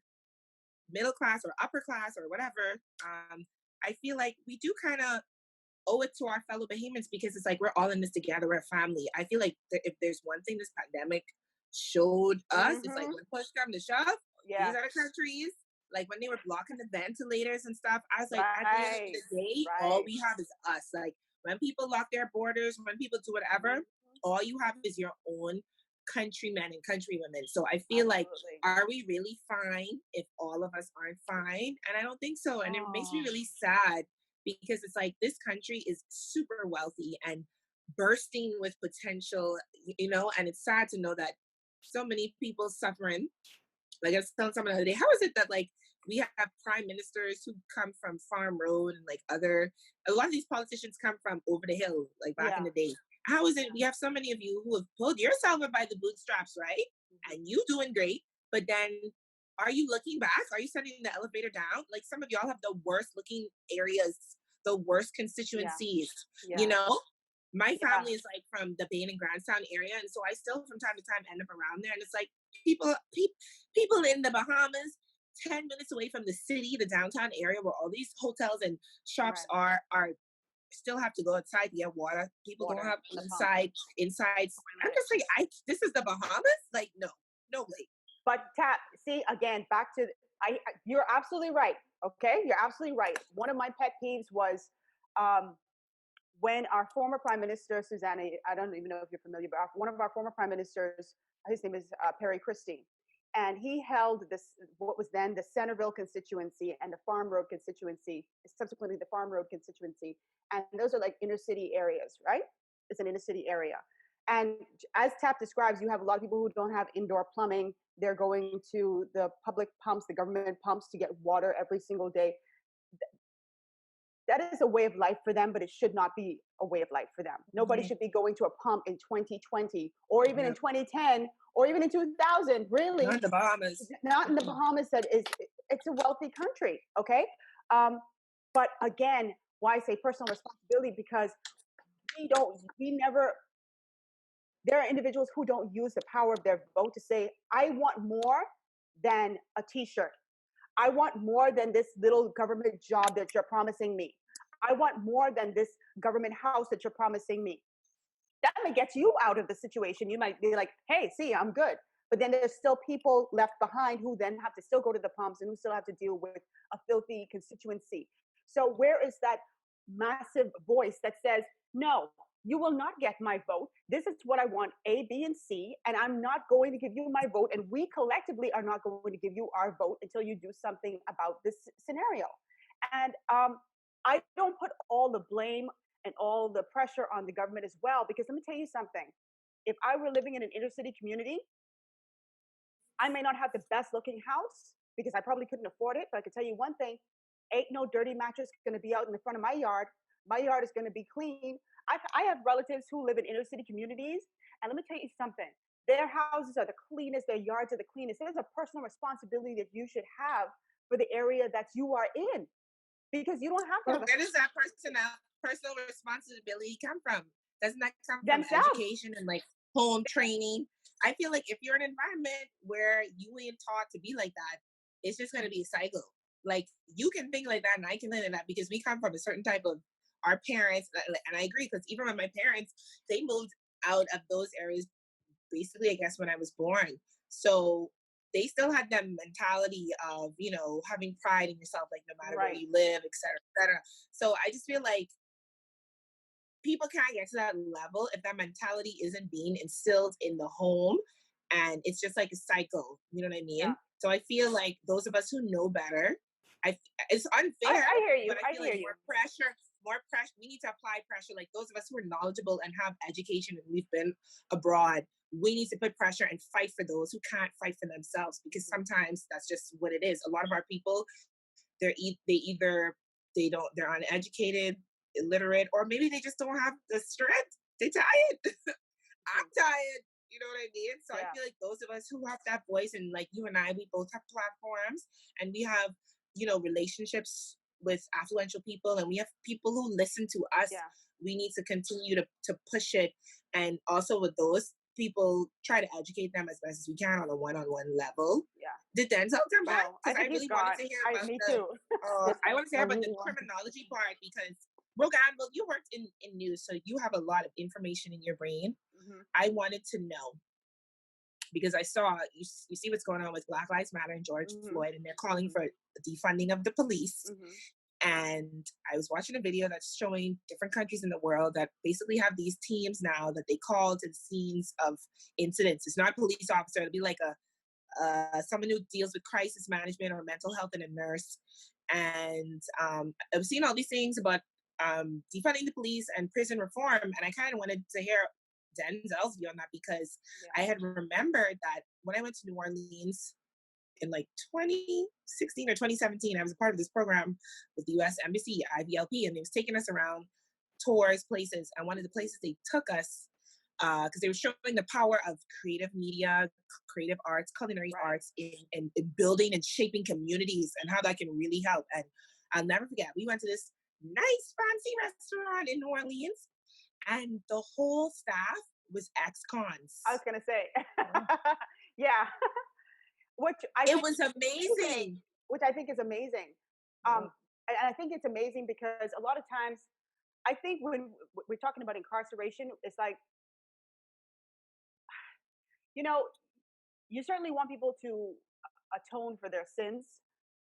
middle class or upper class or whatever, I feel like we do kind of owe it to our fellow Bahamians because it's like we're all in this together. We're a family. I feel like if there's one thing this pandemic showed us, it's like when push come to shove, these other countries, like when they were blocking the ventilators and stuff, I was like, at the end of the day, all we have is us. Like when people lock their borders, when people do whatever, all you have is your own countrymen and countrywomen. So I feel like, are we really fine if all of us aren't fine? And I don't think so. And it makes me really sad because it's like this country is super wealthy and bursting with potential, you know, and it's sad to know that so many people suffering. Like I was telling someone the other day, how is it that like we have prime ministers who come from Farm Road and like a lot of these politicians come from over the hill, like back in the day. How is it we have so many of you who have pulled yourself up by the bootstraps, right? And you doing great, but then are you looking back? Are you sending the elevator down? Like some of y'all have the worst looking areas, the worst constituencies, you know? My family is like from the Bain and Grandstown area. And so I still from time to time end up around there. And it's like people in the Bahamas, 10 minutes away from the city, the downtown area where all these hotels and shops are still have to go outside to get water. People don't have inside. I'm just like, this is the Bahamas? Like, no way. But see, again, back to, you're absolutely right. Okay. You're absolutely right. One of my pet peeves was, when our former Prime Minister, Susanna, I don't even know if you're familiar, but one of our former Prime Ministers, his name is Perry Christie, and he held what was then the Centerville constituency and the Farm Road constituency, subsequently the Farm Road constituency, and those are like inner city areas, right? It's an inner city area. And as TAP describes, you have a lot of people who don't have indoor plumbing. They're going to the public pumps, the government pumps to get water every single day. That is a way of life for them, but it should not be a way of life for them. Nobody should be going to a pump in 2020 or even in 2010 or even in 2000, really. Not in the Bahamas. Not in the Bahamas. It's a wealthy country, okay? But again, why I say personal responsibility, because there are individuals who don't use the power of their vote to say, I want more than a t-shirt. I want more than this little government job that you're promising me. I want more than this government house that you're promising me. That may get you out of the situation. You might be like, hey, see, I'm good. But then there's still people left behind who then have to still go to the pumps and who still have to deal with a filthy constituency. So where is that massive voice that says, no, you will not get my vote. This is what I want, A, B, and C, and I'm not going to give you my vote, and we collectively are not going to give you our vote until you do something about this scenario. And I don't put all the blame and all the pressure on the government as well, because let me tell you something. If I were living in an inner city community, I may not have the best looking house because I probably couldn't afford it, but I can tell you one thing, ain't no dirty mattress going to be out in the front of my yard. My yard is going to be clean. I have relatives who live in inner city communities, and let me tell you something. Their houses are the cleanest, their yards are the cleanest. There's a personal responsibility that you should have for the area that you are in, because you don't have to. Well, where does that personal responsibility come from? Doesn't that come from themselves? Education and like home training? I feel like if you're in an environment where you ain't taught to be like that, it's just going to be a cycle. Like you can think like that and I can think like that because we come from a certain type of, our parents, and I agree, because even with my parents, they moved out of those areas basically, I guess, when I was born. So they still had that mentality of, you know, having pride in yourself, like no matter where you live, et cetera, et cetera. So I just feel like people can't get to that level if that mentality isn't being instilled in the home, and it's just like a cycle. You know what I Yeah. mean? So I feel like those of us who know better, I it's unfair, I hear you. but I I feel hear like you. more pressure. We need to apply pressure. Like those of us who are knowledgeable and have education and we've been abroad, we need to put pressure and fight for those who can't fight for themselves, because sometimes that's just what it is. A lot of our people, they're uneducated, illiterate, or maybe they just don't have the strength. They tired. I'm tired. You know what I mean? So I Yeah. feel like those of us who have that voice, and like you and I, we both have platforms, and we have, relationships with affluential people, and we have people who listen to us. Yeah. We need to continue to push it, and also with those people, try to educate them as best as we can on a one-on-one level. Yeah. Did Denzel come back? No, I Because I think he's really wanted gone. to hear I about me the. too. I want to say I about the really want to. criminology part, because Rogan, well, you worked in news, so you have a lot of information in your brain. Mhm. I wanted to know, because I saw you see what's going on with Black Lives Matter and George Mhm. Floyd, and they're calling Mhm. for defunding of the police. Mhm. And I was watching a video that's showing different countries in the world that basically have these teams now that they call to the scenes of incidents. It's not a police officer; it'll be like someone who deals with crisis management or mental health, and a nurse. And I've seen all these things about defunding the police and prison reform, and I kind of wanted to hear Denzel's view on that, because Yeah. I had remembered that when I went to New Orleans in like 2016 or 2017, I was a part of this program with the U.S. Embassy, IVLP, and they was taking us around tours, places. And one of the places they took us, because they were showing the power of creative media, creative arts, culinary Right. arts in building and shaping communities, and how that can really help. And I'll never forget, we went to this nice fancy restaurant in New Orleans, and the whole staff was ex-cons. I was gonna say. Yeah. Which I It think was is amazing. amazing. Which I think is amazing. And I think it's amazing because a lot of times, I think when we're talking about incarceration, it's like, you know, you certainly want people to atone for their sins,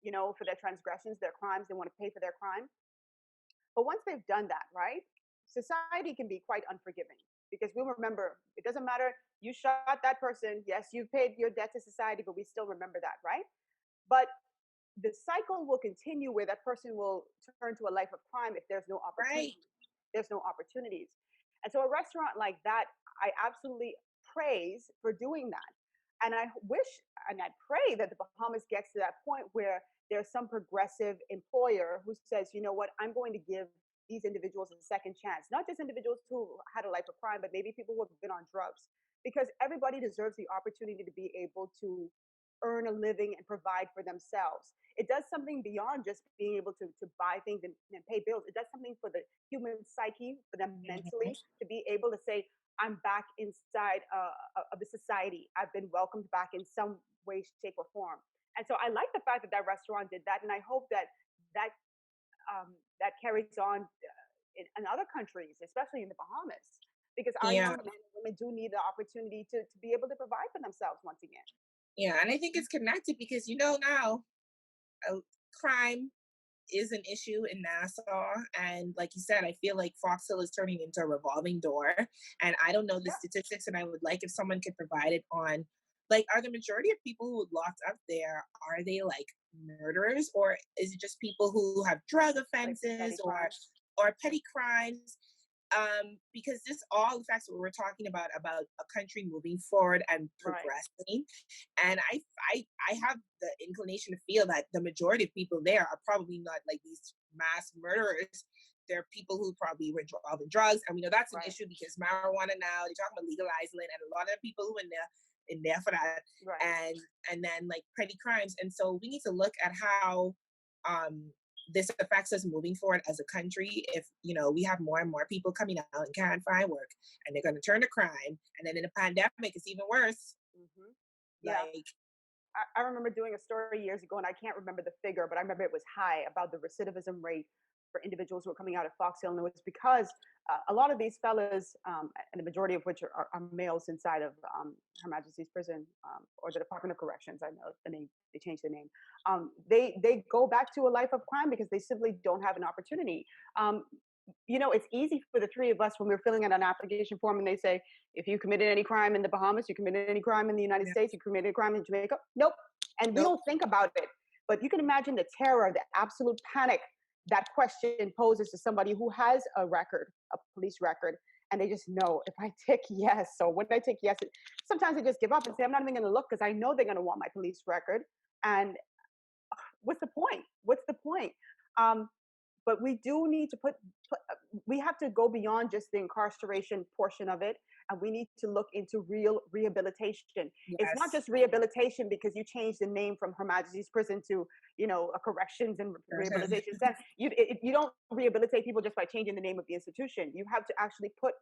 for their transgressions, their crimes. They want to pay for their crime. But once they've done that, right, society can be quite unforgiving, because we remember, it doesn't matter, you shot that person. Yes, you've paid your debt to society, but we still remember that, right? But the cycle will continue where that person will turn to a life of crime if there's no Right. opportunity. There's no opportunities. And so a restaurant like that, I absolutely praise for doing that. And I wish and I pray that the Bahamas gets to that point where there's some progressive employer who says, you know what, I'm going to give these individuals a second chance. Not just individuals who had a life of crime, but maybe people who have been on drugs. Because everybody deserves the opportunity to be able to earn a living and provide for themselves. It does something beyond just being able to buy things and pay bills. It does something for the human psyche, for them mentally, to be able to say, I'm back inside of the society. I've been welcomed back in some way, shape, or form. And so I like the fact that that restaurant did that, and I hope that that that carries on in other countries, especially in the Bahamas, because our Yeah. young men and women do need the opportunity to be able to provide for themselves once again. Yeah. And I think it's connected because, now crime is an issue in Nassau. And like you said, I feel like Fox Hill is turning into a revolving door. And I don't know the Yeah. statistics, and I would like if someone could provide it on, like, are the majority of people who are locked up there, are they like murderers, or is it just people who have drug Like petty offenses crimes. or petty crimes? Because this all the facts that we're talking about a country moving forward and Right. progressing, and I have the inclination to feel that the majority of people there are probably not like these mass murderers. They're people who probably were involved in drugs, and we know that's an Right. issue because marijuana now they're talking about legalizing it, and a lot of people who in there for that, Right. and then like petty crimes, and so we need to look at how this affects us moving forward as a country. If we have more and more people coming out and can't find work, and they're going to turn to crime, and then in a pandemic it's even worse. Hmm. Yeah. Like, I remember doing a story years ago, and I can't remember the figure, but I remember it was high about the recidivism rate for individuals who are coming out of Fox Hill. And it was because a lot of these fellas, and the majority of which are males inside of Her Majesty's Prison, or the Department of Corrections. I know the name, they changed the name. They go back to a life of crime because they simply don't have an opportunity. it's easy for the three of us when we're filling out an application form and they say, if you committed any crime in the Bahamas, you committed any crime in the United Yeah. States, you committed a crime in Jamaica. Nope. And we Nope. don't think about it. But you can imagine the terror, the absolute panic that question poses to somebody who has a record, a police record, and they just know if I tick yes, or when I tick yes, sometimes they just give up and say, I'm not even going to look because I know they're going to want my police record. And what's the point? What's the point? But we do need to we have to go beyond just the incarceration portion of it, and we need to look into real rehabilitation. It's not Yes. just rehabilitation because you change the name from Her Majesty's Prison to, a corrections and rehabilitation center. You don't rehabilitate people just by changing the name of the institution. You have to actually put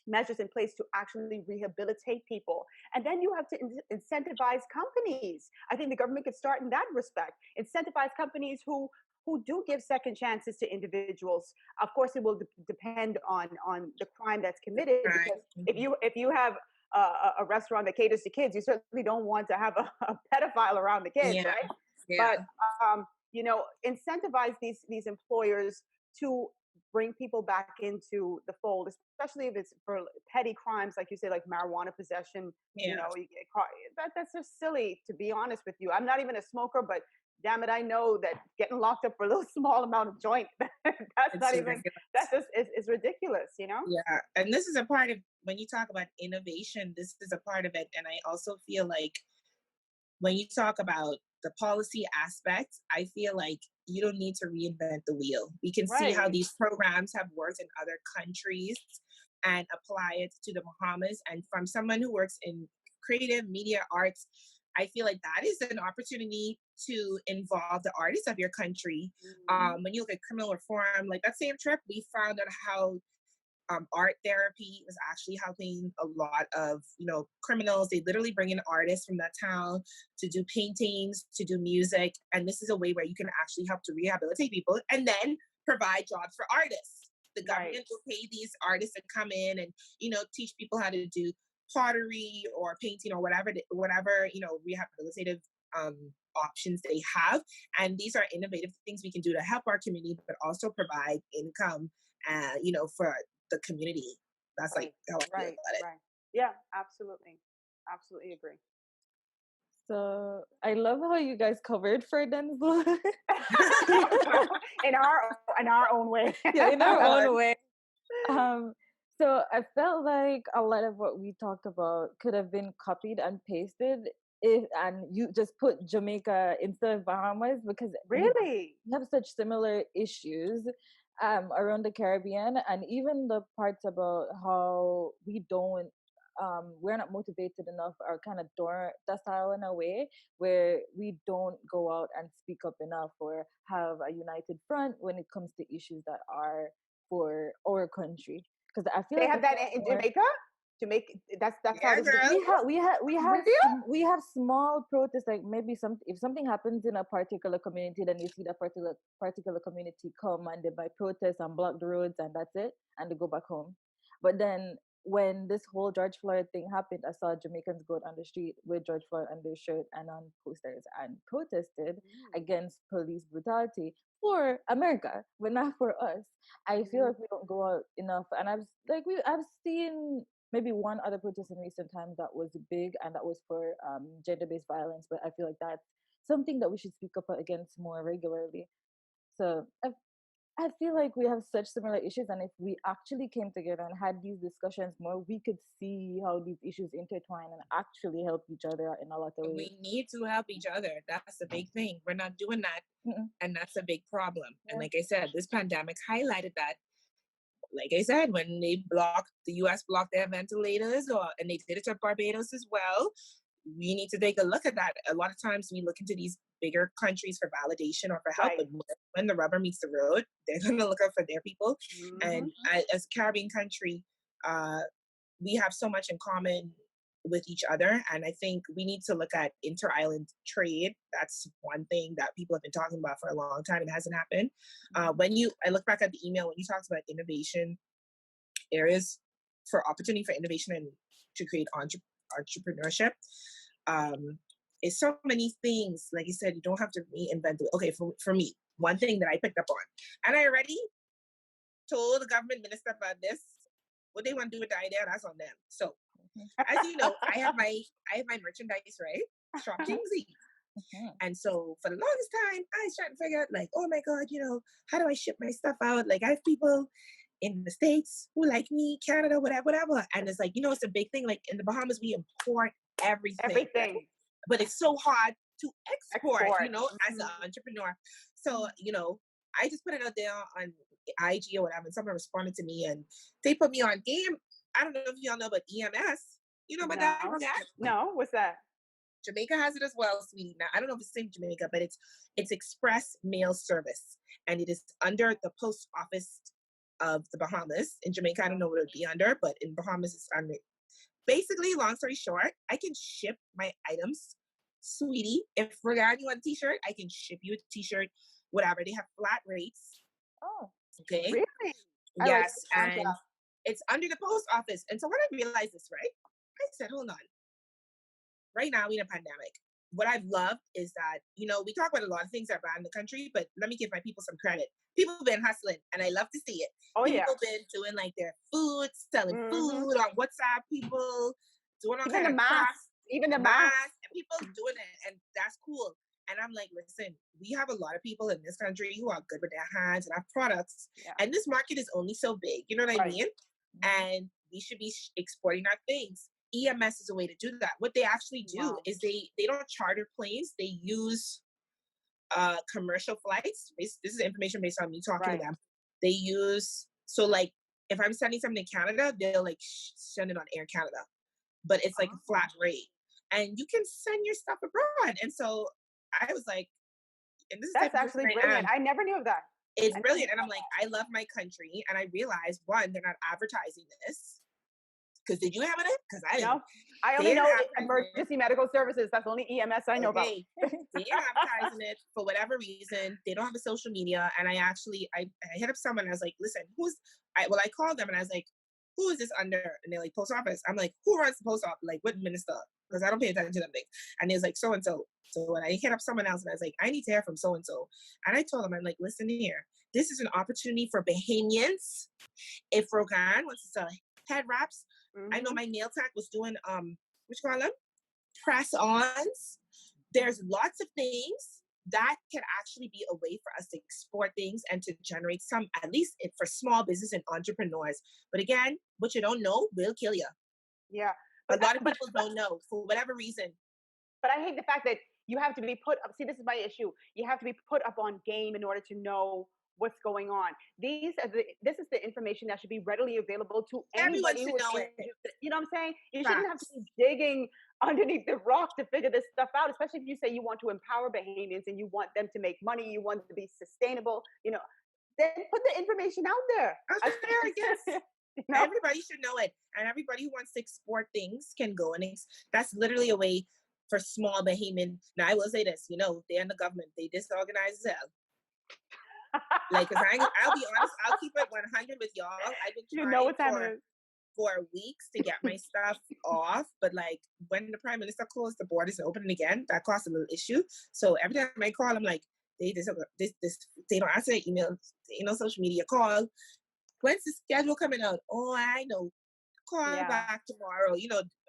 measures in place to actually rehabilitate people. And then you have to incentivize companies. I think the government could start in that respect. Incentivize companies who do give second chances to individuals. Of course, it will depend on the crime that's committed. Right. Because if you have a restaurant that caters to kids, you certainly don't want to have a pedophile around the kids, Yeah. right? Yeah. But incentivize these employers to bring people back into the fold, especially if it's for petty crimes, like you say, like marijuana possession. Yeah. You get caught. That's just silly, to be honest with you. I'm not even a smoker, but damn it, I know that getting locked up for a little small amount of joint, that's It's not even, ridiculous. that's just, it's ridiculous, Yeah. And this is a part of, when you talk about innovation, this is a part of it. And I also feel like when you talk about the policy aspects, I feel like you don't need to reinvent the wheel. We can see how Right. these programs have worked in other countries and apply it to the Bahamas. And from someone who works in creative media arts, I feel like that is an opportunity to involve the artists of your country. When you look at criminal reform, like that same trip, we found out how art therapy was actually helping a lot of criminals. They literally bring in artists from that town to do paintings, to do music, and this is a way where you can actually help to rehabilitate people and then provide jobs for artists. The government Right. will pay these artists to come in and teach people how to do pottery or painting or whatever rehabilitative options they have. And these are innovative things we can do to help our community, but also provide income for the community. That's like how I feel Right. about it. Right. Yeah, absolutely. Absolutely agree. So I love how you guys covered for Denzel. in our own way. Yeah, in our own way. So I felt like a lot of what we talked about could have been copied and pasted and you just put Jamaica instead of Bahamas, because Really? we have such similar issues around the Caribbean, and even the parts about how we're not motivated enough, or kind of docile in a way where we don't go out and speak up enough or have a united front when it comes to issues that are for our country. Because I feel They like have that in Jamaica? Jamaica, that's how Yeah, this girl. we have small protests, like maybe if something happens in a particular community, then you see that particular community come and they might protest and block the roads, and that's it, and they go back home. But then when this whole George Floyd thing happened, I saw Jamaicans go on the street with George Floyd on their shirt and on posters and protested against police brutality for America, but not for us. I feel like we don't go out enough, and I've seen maybe one other protest in recent times that was big, and that was for gender-based violence. But I feel like that's something that we should speak up against more regularly. So I feel like we have such similar issues, and if we actually came together and had these discussions more, we could see how these issues intertwine and actually help each other out in a lot of ways. We need to help each other. That's the big thing. We're not doing that, and that's a big problem. And like I said, this pandemic highlighted that. Like I said, when the U.S. blocked their ventilators, and they did it to Barbados as well, we need to take a look at that. A lot of times we look into these bigger countries for validation or for help, but when the rubber meets the road, they're going to look out for their people. And as a Caribbean country, we have so much in common with each other, and I think we need to look at inter-island trade. That's one thing that people have been talking about for a long time. It hasn't happened. I look back at the email when you talked about innovation areas for opportunity for innovation and to create entrepreneurship. It's so many things. Like you said, you don't have to reinvent it. Okay, for me, one thing that I picked up on, and I already told the government minister about this. What they want to do with the idea, that's on them. So, as you know, I have my merchandise, right? Shop Kingsley. And so for the longest time, I was trying to figure out, like, oh my God, how do I ship my stuff out? Like, I have people in the States who like me, Canada, whatever. And it's like, it's a big thing. Like in the Bahamas, we import everything. But it's so hard to export. As an entrepreneur. So, I just put it out there on IG or whatever, and someone responded to me and they put me on game. I don't know if y'all know about EMS. You know about that? No, what's that? Jamaica has it as well, sweetie. Now I don't know if it's in Jamaica, but it's express mail service, and it is under the post office of the Bahamas. In Jamaica, I don't know what it would be under, but in Bahamas, it's under. Basically, long story short, I can ship my items, sweetie. If regarding you want a T-shirt, I can ship you a T-shirt, whatever. They have flat rates. Oh, okay. Really? Yes, and it's under the post office. And so when I realized this, right, I said, hold on. Right now, we're in a pandemic. What I've loved is that, we talk about a lot of things that are bad in the country, but let me give my people some credit. People have been hustling, and I love to see it. People have been doing, like, their food, selling food on WhatsApp, people doing all kinds of crafts. Even the masks. And people doing it, and that's cool. And I'm like, listen, we have a lot of people in this country who are good with their hands and have products. Yeah. And this market is only so big. You know what I mean? And we should be exporting our things. EMS is a way to do that. What they actually do is they don't charter planes. They use commercial flights. This is information based on me talking to them. They use, so like, if I'm sending something to Canada, they'll like send it on Air Canada. But it's like a flat rate. And you can send your stuff abroad. And so I was like, and this that's actually brilliant. I never knew of that. It's brilliant. And I'm like, I love my country. And I realized, one, they're not advertising this. Because did you have it? Because I didn't. No, I only know emergency medical services. That's the only EMS I know about. They're advertising it for whatever reason. They don't have a social media. And I hit up someone and I was like, listen, I called them and I was like, who is this under? And they're like, post office. I'm like, who runs the post office? Like, what minister? Because I don't pay attention to them things. And he was like, so-and-so. So when I hit up someone else and I was like, I need to hear from so-and-so. And I told him, I'm like, listen here. This is an opportunity for Bahamians. If Rogan wants to sell head wraps, I know my nail tech was doing, press-ons. There's lots of things that can actually be a way for us to export things and to generate some, at least for small business and entrepreneurs. But again, what you don't know will kill you. Yeah. A lot of people don't know for whatever reason. But I hate the fact that you have to be put up. See, this is my issue. You have to be put up on game in order to know what's going on. This is the information that should be readily available to anybody who is interested. You know what I'm saying? You shouldn't have to be digging underneath the rock to figure this stuff out, especially if you say you want to empower Bahamians and you want them to make money, you want them to be sustainable, then put the information out there. I guess. Everybody should know it. And everybody who wants to export things can go. And that's literally a way for small Bahamian. Now, I will say this, they're in the government. They disorganized as hell. Like, cause I'll be honest, I'll keep it 100 with y'all. I've been trying for weeks to get my stuff off, but like when the prime minister calls, the borders are opening again. That caused a little issue. So every time I call, I'm like, they don't answer their emails, social media call. When's the schedule coming out? Oh, I know. Call back tomorrow.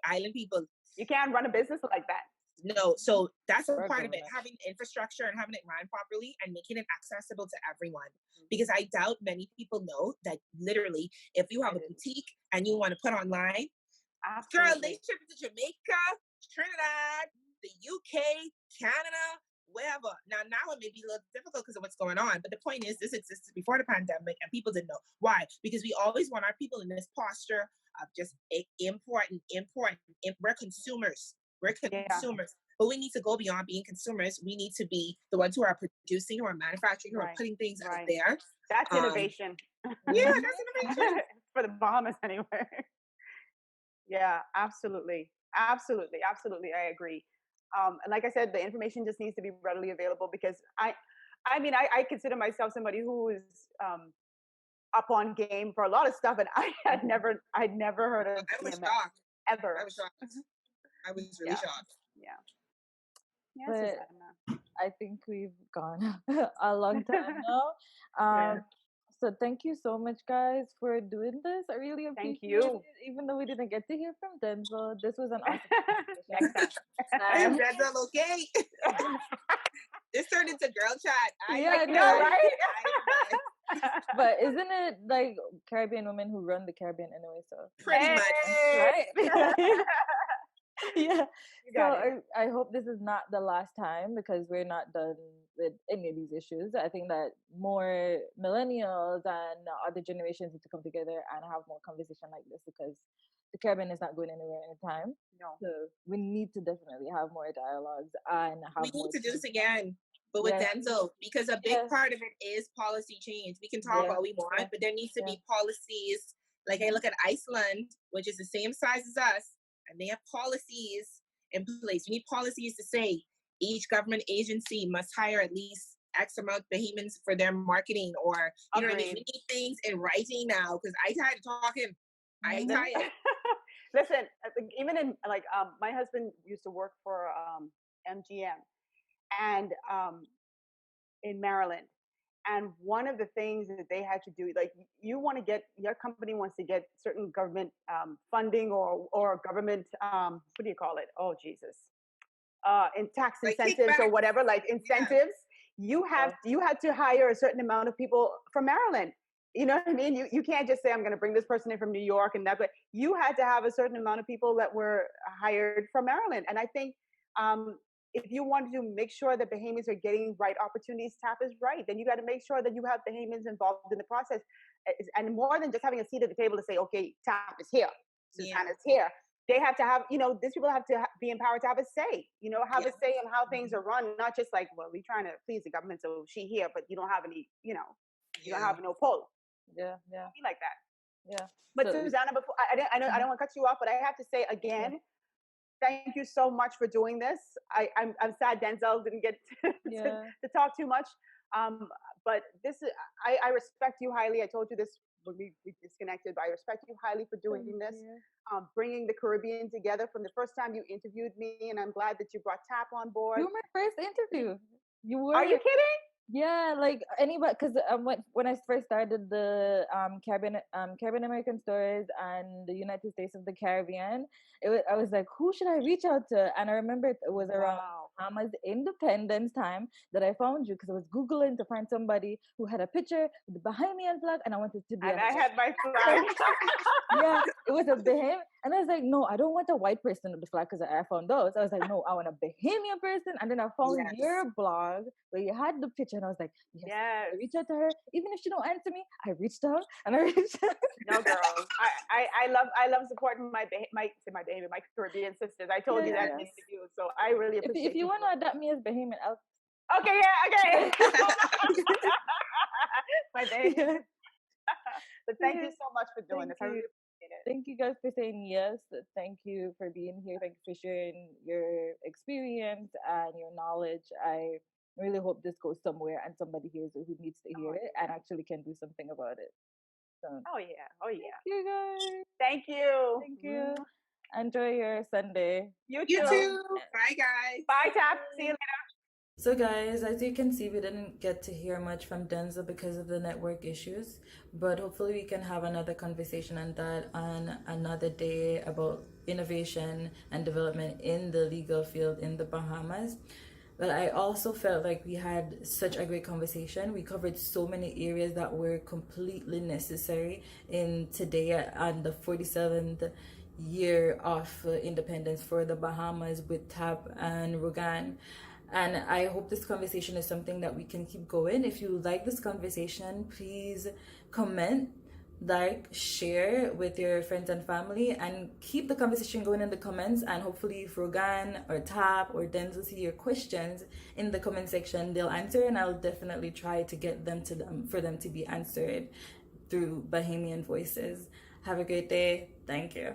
Island people. You can't run a business like that. No, so that's a part of it, having infrastructure and having it run properly and making it accessible to everyone. Because I doubt many people know that literally, if you have a boutique and you want to put online, girl, they ship it to Jamaica, Trinidad, the UK, Canada, wherever. Now it may be a little difficult because of what's going on, but the point is this existed before the pandemic and people didn't know. Why? Because we always want our people in this posture of just importing. We're consumers. We're consumers, but we need to go beyond being consumers. We need to be the ones who are producing, who are manufacturing, who are putting things out there. That's innovation. Yeah, that's innovation. For the Bahamas, anyway. Yeah, absolutely. Absolutely. I agree. And like I said, the information just needs to be readily available because I consider myself somebody who is up on game for a lot of stuff, and I'd never heard of I was EMS shocked. ever. I was shocked. I was really shocked. Yeah. But I think we've gone a long time now. So thank you so much, guys, for doing this. I really Thank appreciate you. it. Even though we didn't get to hear from Denzel, this was an awesome Next conversation. time. Is that okay? This turned into girl chat. Yeah, I know, right? But isn't it like Caribbean women who run the Caribbean anyway? So Pretty much. right. Yeah. You So got it. I hope this is not the last time because we're not done with any of these issues. I think that more millennials and other generations need to come together and have more conversation like this because the Caribbean is not going anywhere anytime. No. So we need to definitely have more dialogues and have We more need to do this change. again, but with Yeah. Denzel, because a big Yeah. part of it is policy change. We can talk Yeah. all we want, Yeah. but there needs to Yeah. be policies. Like I look at Iceland, which is the same size as us, and they have policies in place. We need policies to say each government agency must hire at least X amount of Bahamians for their marketing, or you know what I mean. Agreed. We need things in writing now because I tired of talking. I Mhm. tired. Listen, even in like my husband used to work for MGM and in Maryland. And one of the things that they had to do, like you want to get your company wants to get certain government funding or government what do you call it? Oh Jesus, in tax Like incentives or kickback. whatever, like incentives. You had to hire a certain amount of people from Maryland. You know what I mean? You can't just say I'm going to bring this person in from New York and that. But you had to have a certain amount of people that were hired from Maryland. And I think if you want to make sure that Bahamians are getting right opportunities, TAP is right. Then you got to make sure that you have Bahamians involved in the process, and more than just having a seat at the table to say, okay, TAP is here, Susanna's here. They have to have, these people have to be empowered to have a say, have a say in how things are run, not just like, well, we're trying to please the government, so she here, but you don't have any, you don't have no pull. Yeah. Be like that. Yeah. But So, Susanna, before I don't want to cut you off, but I have to say again, thank you so much for doing this. I'm sad Denzel didn't get to talk too much. But this is I respect you highly. I told you this when we disconnected, but I respect you highly for doing this. Bringing the Caribbean together from the first time you interviewed me, and I'm glad that you brought TAP on board. you were my first interview. You were. Are you kidding? Yeah, like anybody, because when I first started the Caribbean American Stories and the United States of the Caribbean, I was like, who should I reach out to? And I remember it was around Bahamas Independence time that I found you because I was Googling to find somebody who had a picture with the Bahamian flag, and I wanted to be. And I had my flag. Yeah, it was a Bahamian, and I was like, no, I don't want a white person with the flag because I found those. I was like, no, I want a Bahamian person, and then I found your blog where you had the picture, and I was like, yes. I reached out to her, even if she don't answer me. I reached out and I reached out. No, girl, I love supporting my Caribbean sisters. I told you that in the interview, so I really appreciate. If you want to adopt me as Bahamian, I'll. Okay, okay. My Bahamian. But thank you so much for doing this. I really appreciate it. Thank you guys for saying yes. Thank you for being here. Thank you for sharing your experience and your knowledge. I really hope this goes somewhere and somebody hears it who needs to hear it and actually can do something about it. So, oh yeah. Thank you guys. Thank you. Thank you. Enjoy your Sunday. You too. Bye guys. Bye TAP. See you later. So guys, as you can see, we didn't get to hear much from Denzel because of the network issues, but hopefully we can have another conversation on that on another day about innovation and development in the legal field in the Bahamas. But I also felt like we had such a great conversation. We covered so many areas that were completely necessary in today on the 47th year of independence for the Bahamas with TAP and Rogan. And I hope this conversation is something that we can keep going. If you like this conversation, please comment, like, share with your friends and family, and keep the conversation going in the comments. And hopefully if Rogan or Tap or Denzel see your questions in the comment section, they'll answer, and I'll definitely try to get them to them for them to be answered through Bahamian voices. Have a great day. Thank you.